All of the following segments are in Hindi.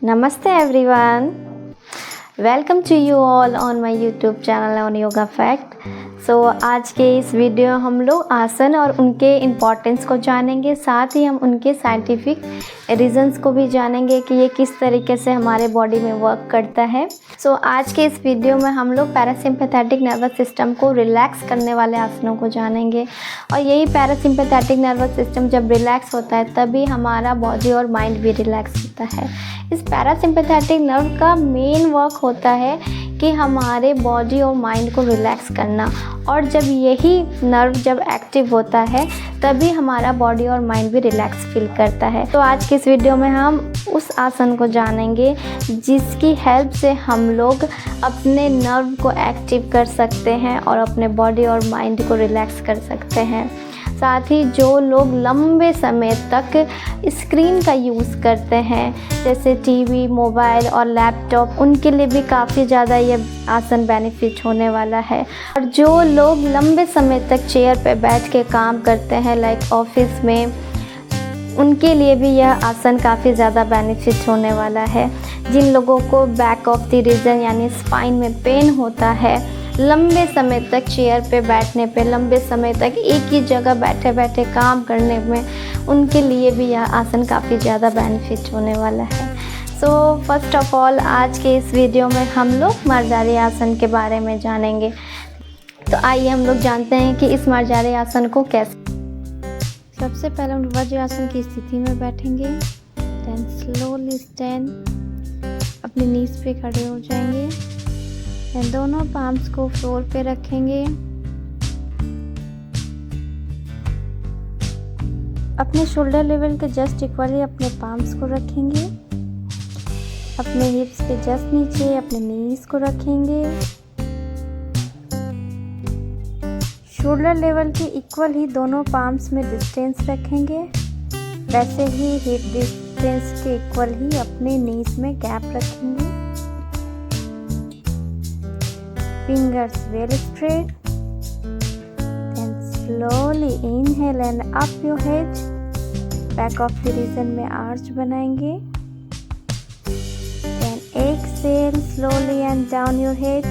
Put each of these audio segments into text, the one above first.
Namaste everyone. Welcome to you all on my YouTube channel on Yoga Fact. So आज के इस वीडियो हम लोग आसन और उनके इम्पोर्टेंस को जानेंगे, साथ ही हम उनके साइंटिफिक रीजंस को भी जानेंगे कि ये किस तरीके से हमारे बॉडी में वर्क करता है। सो आज के इस वीडियो में हम लोग पैरासिम्पैथेटिक नर्वस सिस्टम को रिलैक्स करने वाले आसनों को जानेंगे। और यही पैरासिम्पैथेटिक नर्वस सिस्टम जब रिलैक्स होता है तभी हमारा बॉडी और माइंड भी रिलैक्स होता है। इस पैरासिम्पैथेटिक नर्व का मेन वर्क होता है कि हमारे बॉडी और माइंड को रिलैक्स करना, और जब यही नर्व जब एक्टिव होता है तभी हमारा बॉडी और माइंड भी रिलैक्स फील करता है। तो आज की इस वीडियो में हम उस आसन को जानेंगे जिसकी हेल्प से हम लोग अपने नर्व को एक्टिव कर सकते हैं और अपने बॉडी और माइंड को रिलैक्स कर सकते हैं। साथ ही जो लोग लंबे समय तक स्क्रीन का यूज़ करते हैं जैसे टीवी, मोबाइल और लैपटॉप, उनके लिए भी काफ़ी ज़्यादा ये आसन बेनिफिट होने वाला है। और जो लोग लंबे समय तक चेयर पे बैठ के काम करते हैं लाइक ऑफिस में, उनके लिए भी यह आसन काफ़ी ज़्यादा बेनिफिट होने वाला है। जिन लोगों को बैक ऑफ द रीजन यानी स्पाइन में पेन होता है, लंबे समय तक चेयर पे बैठने पे, लंबे समय तक एक ही जगह बैठे बैठे काम करने में, उनके लिए भी यह आसन काफ़ी ज़्यादा बेनिफिट होने वाला है। सो फर्स्ट ऑफ ऑल आज के इस वीडियो में हम लोग मार्जारी आसन के बारे में जानेंगे। तो आइए हम लोग जानते हैं कि इस मार्जारी आसन को कैसे। सबसे पहले हम वज्रासन की स्थिति में बैठेंगे। देन स्लोली स्टैंड, अपने नीज पे खड़े हो जाएंगे। देन दोनों पाम्स को फ्लोर पे रखेंगे। अपने शोल्डर लेवल के जस्ट इक्वली अपने पाम्स को रखेंगे। अपने हिप्स के जस्ट नीचे अपने नीज को रखेंगे। शोल्डर लेवल के इक्वल ही दोनों पाम्स में डिस्टेंस रखेंगे। वैसे ही हिप डिस्टेंस के इक्वल ही अपने नीज में गैप रखेंगे। Fingers very straight. Then slowly inhale and up your head. Back of the region में arch बनाएंगे। Then exhale slowly and down your head.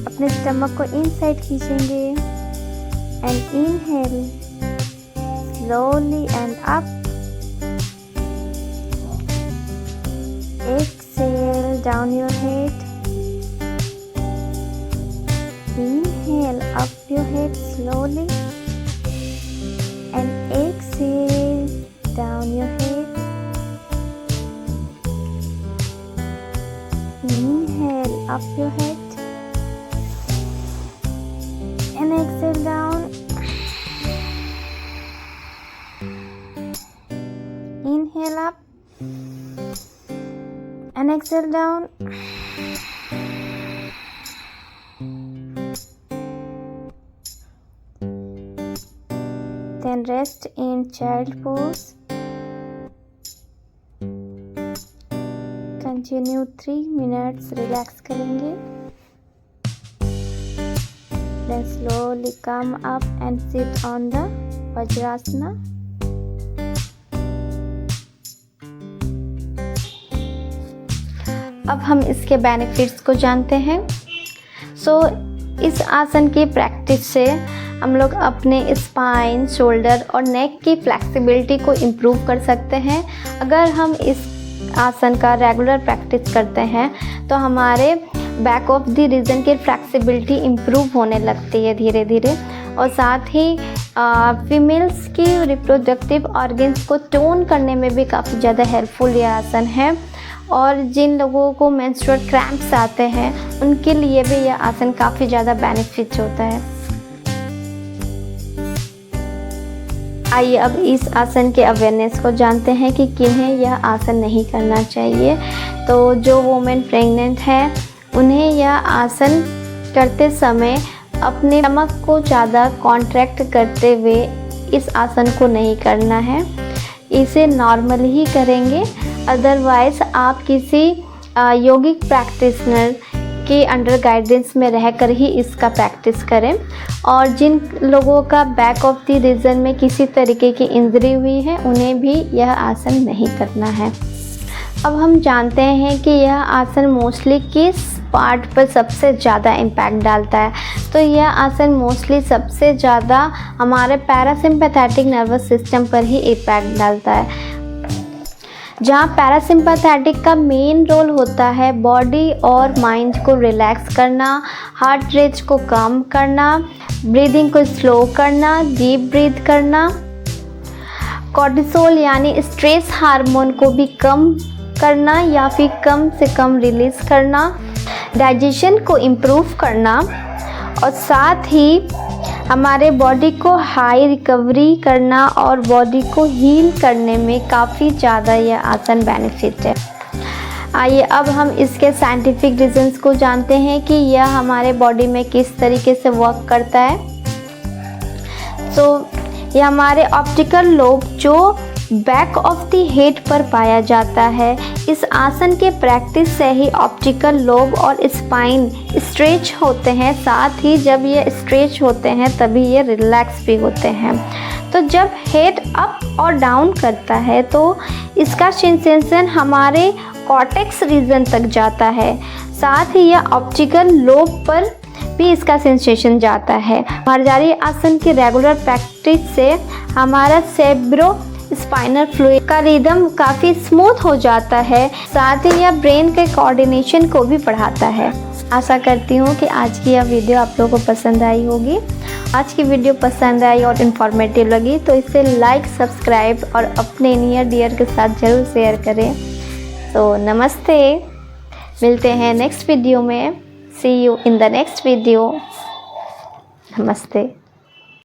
अपने स्टमक को इनसाइड खींचेंगे। And inhale slowly and up. Exhale down your head. Inhale up your head slowly and exhale down your head. Inhale up your head and exhale down. Inhale up and exhale down. Then rest in child pose. Continue 3 minutes, relax करेंगे। Then slowly come up and sit on the Vajrasana. अब हम इसके बेनिफिट्स को जानते हैं। सो इस आसन की प्रैक्टिस से हम लोग अपने स्पाइन, शोल्डर और नेक की फ्लेक्सिबिलिटी को इम्प्रूव कर सकते हैं। अगर हम इस आसन का रेगुलर प्रैक्टिस करते हैं तो हमारे बैक ऑफ द रीजन की फ्लेक्सिबिलिटी इम्प्रूव होने लगती है धीरे धीरे। और साथ ही फीमेल्स की रिप्रोडक्टिव ऑर्गन्स को टोन करने में भी काफ़ी ज़्यादा हेल्पफुल यह आसन है। और जिन लोगों को मेंस्ट्रुअल क्रैम्प्स आते हैं उनके लिए भी यह आसन काफ़ी ज़्यादा बेनिफिट होता है। आइए अब इस आसन के अवेयरनेस को जानते हैं कि किन्हें यह आसन नहीं करना चाहिए। तो जो वुमेन प्रेग्नेंट हैं उन्हें यह आसन करते समय अपने स्टमक को ज़्यादा कॉन्ट्रैक्ट करते हुए इस आसन को नहीं करना है। इसे नॉर्मल ही करेंगे। अदरवाइज़ आप किसी योगिक प्रैक्टिशनर के अंडर गाइडेंस में रहकर ही इसका प्रैक्टिस करें। और जिन लोगों का बैक ऑफ द रीजन में किसी तरीके की इंजरी हुई है उन्हें भी यह आसन नहीं करना है। अब हम जानते हैं कि यह आसन मोस्टली किस पार्ट पर सबसे ज़्यादा इम्पैक्ट डालता है। तो यह आसन मोस्टली सबसे ज़्यादा हमारे पैरासिम्पैथेटिक नर्वस सिस्टम पर ही इम्पैक्ट डालता है, जहाँ पैरासिम्पैथेटिक का मेन रोल होता है बॉडी और माइंड को रिलैक्स करना, हार्ट रेट को कम करना, ब्रीदिंग को स्लो करना, डीप ब्रीथ करना, कॉर्टिसोल यानी स्ट्रेस हार्मोन को भी कम करना या फिर कम से कम रिलीज करना, डाइजेशन को इम्प्रूव करना और साथ ही हमारे बॉडी को हाई रिकवरी करना और बॉडी को हील करने में काफ़ी ज़्यादा यह आसन बेनिफिट है। आइए अब हम इसके साइंटिफिक रीजंस को जानते हैं कि यह हमारे बॉडी में किस तरीके से वर्क करता है। तो यह हमारे ऑप्टिकल लोब जो बैक ऑफ द हेड पर पाया जाता है, इस आसन के प्रैक्टिस से ही ऑप्टिकल लोब और स्पाइन स्ट्रेच होते हैं। साथ ही जब ये स्ट्रेच होते हैं तभी ये रिलैक्स भी होते हैं। तो जब हेड अप और डाउन करता है तो इसका सेंसेशन हमारे कॉर्टेक्स रीजन तक जाता है। साथ ही यह ऑप्टिकल लोब पर भी इसका सेंसेशन जाता है। भुजंगी आसन की रेगुलर प्रैक्टिस से हमारा सेरेब्रो स्पाइनल फ्लूइड का रिदम काफ़ी स्मूथ हो जाता है। साथ ही यह ब्रेन के कोऑर्डिनेशन को भी बढ़ाता है। आशा करती हूँ कि आज की यह वीडियो आप लोगों को पसंद आई होगी। आज की वीडियो पसंद आई और इन्फॉर्मेटिव लगी तो इसे लाइक, सब्सक्राइब और अपने नियर डियर के साथ ज़रूर शेयर करें। तो नमस्ते, मिलते हैं नेक्स्ट वीडियो में। See you in the next video. नमस्ते।